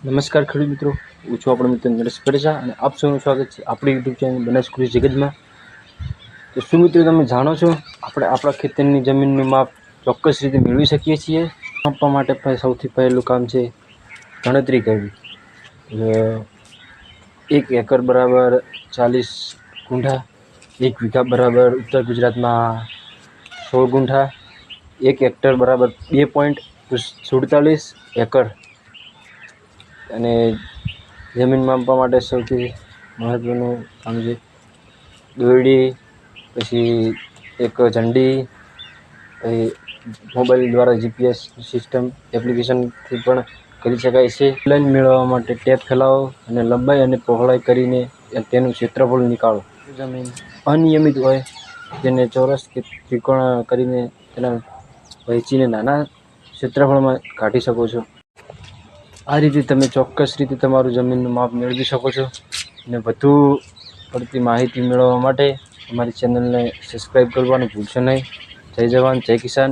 નમસ્કાર ખેડૂત મિત્રો, હું છું આપણો મિત્ર નરેશ પરેશા અને આપ સૌનું સ્વાગત છે આપણી યુટ્યુબ ચેનલ બનાસ કૃષિ જગતમાં. તો શું મિત્રો તમે જાણો છો આપણે આપણા ખેતરની જમીનનું માપ ચોક્કસ રીતે મેળવી શકીએ છીએ? માપવા માટે સૌથી પહેલું કામ છે ગણતરી કરવી. 1 એકર બરાબર 40 ગુંઠા, 1 વીઘા બરાબર ઉત્તર ગુજરાતમાં 16 ગુંઠા, 1 હેક્ટર બરાબર 2.47 એકર. અને જમીન માપવા માટે સૌથી મહત્ત્વનું કામ છે દોરડી, પછી એક ઝંડી, પછી મોબાઈલ દ્વારા GPS સિસ્ટમ એપ્લિકેશનથી પણ કરી શકાય છે. લાઈન મેળવવા માટે ટેપ ફેલાવો અને લંબાઈ અને પહોળાઈ કરીને તેનું ક્ષેત્રફળ નીકાળો. જમીન અનિયમિત હોય તેને ચોરસ કે ત્રિકોણ કરીને તેના વહેંચીને નાના ક્ષેત્રફળમાં કાઢી શકો છો. આ રીતે તમે ચોક્કસ રીતે તમારું જમીનનું માપ મેળવી શકો છો. અને વધુ પડતી માહિતી મેળવવા માટે અમારી ચેનલને સબસ્ક્રાઈબ કરવાનું ભૂલશો નહીં. જય જવાન, જય કિસાન.